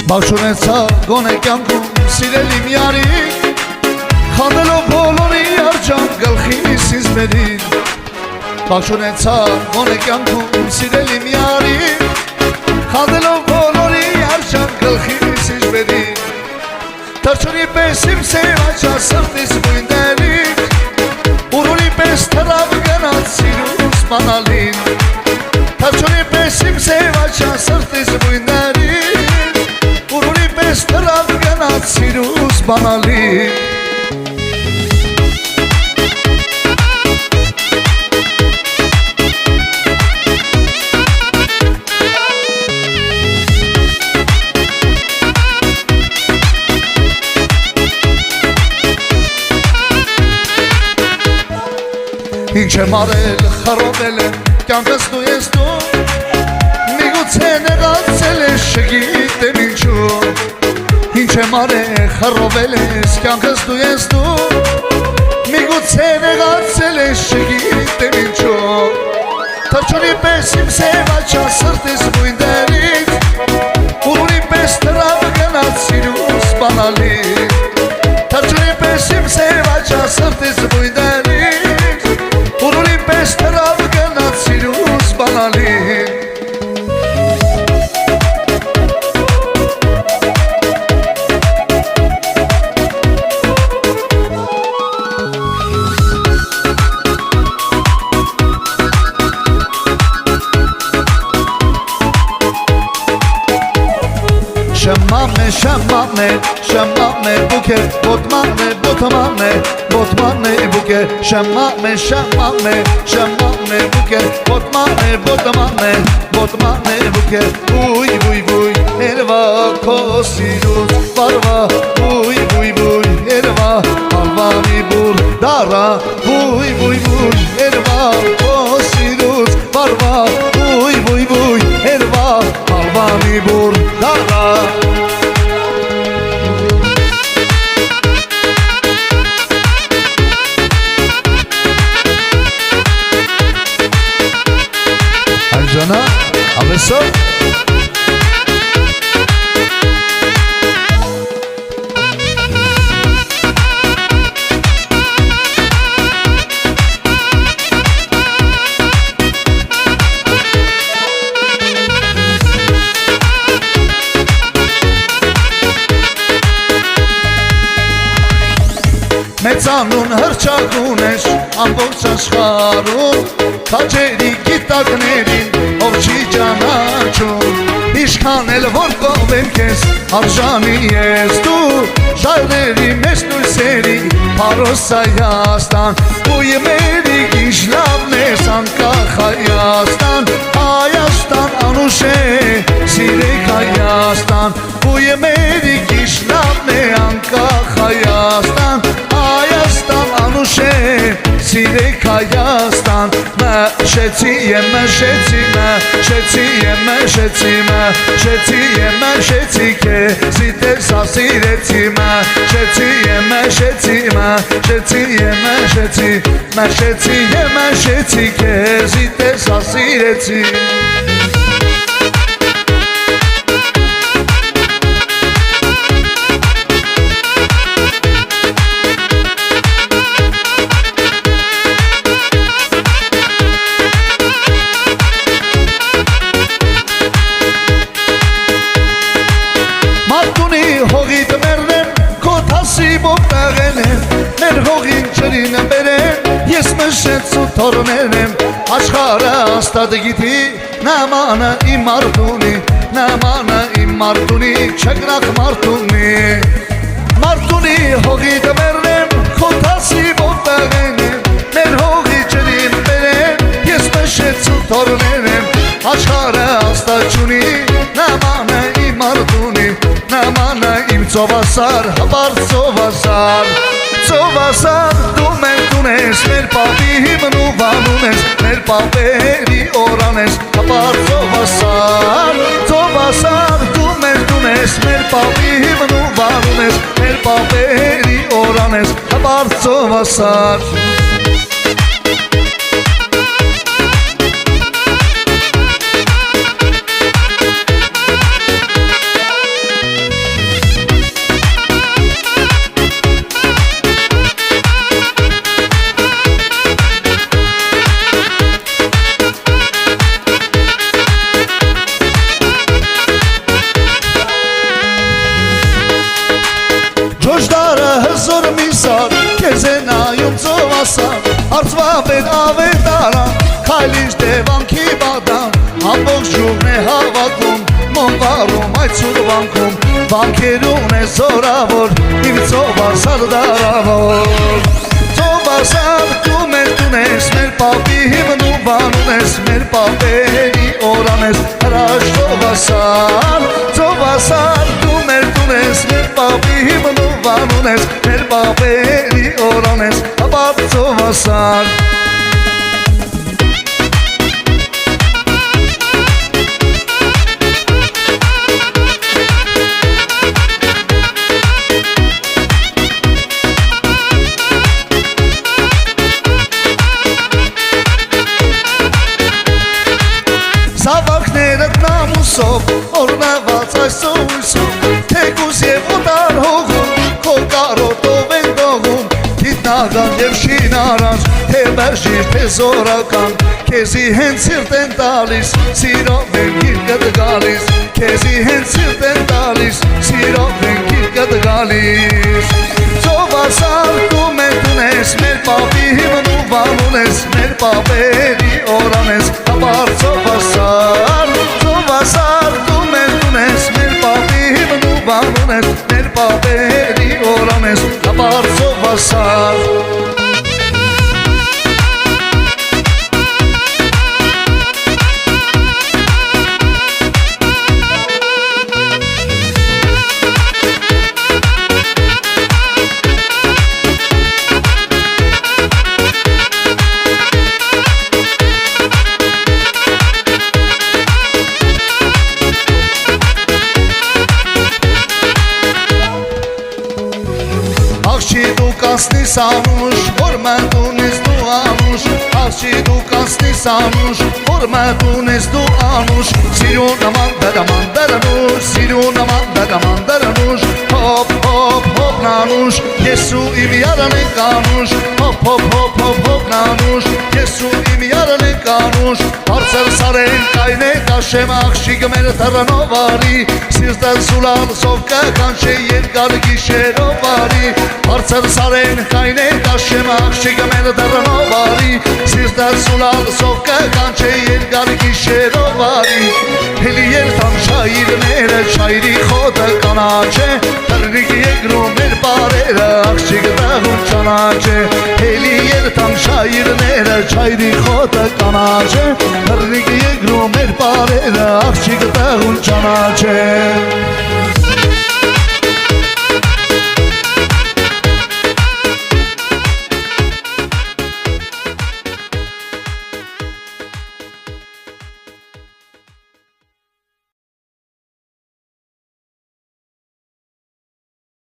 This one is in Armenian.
Բաչունեցա գոնե կյանքում սիրելի միարին Խանդելով բոլորի արջան գլխիս ինձ մերին Բաչունեցա գոնե կյանքում սիրելի միարին Խանդելով բոլորի արջան գլխիս ինձ մերին Թրջունի պես իմ սև աչա սրտիս բույններին Ուրունի պես թրավ գնաց սիրուս մանալին Թրջունի պես իմ սև աչա սրտիս բույններին Ուրունի պես թրավ գնաց սիրուս մանալին Ինչ եմ արել, խռովել եմ, կյանքս դու ես դու Միգուցե նեղացել ես, չգիտեմ ինչու Ինչ եմ արել, խռովել ես, կյանքս դու ես դու Միգուցե նեղացել ես, չգիտեմ ինչու Թրջունի պես իմ սև աչա սրտիս բույններից Ուրունի պես թրավ գնաց սիրուս բանալին Թրջունի պես իմ սև աչա սրտիս բույններից Ուրունի պես թրավ գնաց սիրուս բանալին Շմամե, շմամե, շմամե բուկե Բոտմանե, բոտմանե, բոտմանե բուկե Շմամե, շմամե, շմամե բուկե Բոտմանե, բոտմանե, բոտմանե բուկե Բույ, բույ, բույ, երվա քո սիրուց վարվա Բույ, բույ, բույ, երվա հալվա մի բուր դարա Բույ, բույ, բույ, երվա քո սիրուց վարվա Բույ, բույ, բույ, երվա հալվա մի բուր դարա Այժանա, ավեսով Մեծանուն հրճակուն ես ամբողջ աշխարհում Քաջերի գիտակներին ով չի ճանաչում Ինչքան էլ որ կողեմ քեզ արժանի ես դու Ժայռերի մեջ լույսերի Փարոս Հայաստան Ու եմերի գիշ լավն ես անկախ Հայաստան Հայաստան անուշ է սիրեք Հայաստան Ու եմերի գիշ լավն է անկախ Հայաստան Հայաստան անուշ է սիրեք Հայաստան Մաշեցի եմ, մաշեցի, մաշեցի եմ, մաշեցի, մաշեցի եմ, մաշեցի քեզի տեսա սիրեցի Մաշեցի եմ, մաշեցի, մաշեցի եմ, մաշեցի, մաշեցի եմ, մաշեցի քեզի տեսա սիրեցի Մեր հողին ջրին բերեն, ես մշեց ու թորներ եմ Աշխարը աստատ գիտի, նամանը իմ մարդունի Նամանը իմ մարդունի, չգնախ մարդունի Մարդունի հողի դմերն եմ, քոթասի ոտաղեն եմ Մեր հողի ջրին բերեն, ես մշեց ու թորներ եմ Աշխարը աստատ չունի, նամանը իմ մարդունի Նամանը իմ ծովասար, հաբար ծովասար Ծովասար դու մենք ունես, մեր պապի հիմն ու վանուն ես Մեր պապերի օրան ես, հաբար ծովասար Ծովասար դու մենք ունես, մեր պապի հիմն ու վանուն ես Մեր պապերի օրան ես, հաբար ծովասար Վանքերուն է զորավոր իմ ծովասար դարավոր Ծովասար դու մեր տունես մեր պապի հիմնուվանուն ես մեր պապերի օրան ես հրաշ ծովասար Ծովասար դու մեր տունես մեր պապի հիմնուվանուն ես մեր պապերի օրան ես հապապ ծովասար Սավակներըտ նամուսով, օրնաված այս սովույսով Թեկուս և օտար հողում, քո կարոտով են դողում Գիտնական և շինարան, թե բերժիր, թե զորական Քեզի հենց սիրտ են տալիս, սիրով են գիրկըտ գալիս Քեզի հենց սիրտ են տալիս, սիրով են գիրկըտ գալիս Ծովասար դու մեր տունես, մեր պապի հիմնուվանուն ես Մեր պապերի օրան ես, հապար ծովասար Ծովասար դու մեր տունես, մեր պապի հիմնուվանուն ես Մեր պապերի օրան ես, հապար ծովասար Աղջի դու կանցնիս անուշ, որ mən տունիս դու անուշ Աղջի դու կանցնիս անուշ, որ mən տունիս դու անուշ Սիրուն աման դրաման դրանուշ, սիրուն աման դրաման դրանուշ Հոպ, հոպ, հոպ նանուշ, ես ու իմ յարան ենք անուշ Հոպ, հոպ, հոպ, հոպ, հոպ նանուշ, ես ու իմ յարան ենք անուշ Բարձր սարեն կայն է կաշեմ աղջիկ մեր թռանով արի Սիրտը սուլալ սով կկանչե երկար գիշերով արի Բարձր սարեն կայն է կաշեմ աղջիկ մեր թռանով արի Սիրտը սուլալ սով կկանչե երկար գիշերով արի Հելի երթան շայիրները շայրի խոտը կանաչ է Հրնիկ երկրում մեր բարերը աղջիկ դեղուն ճանաչ է Հելի երթան շայիրները շայրի խոտը կանաչ է Հրնիկ երկրում մեր բարերը աղջիկ դեղուն ճանաչ է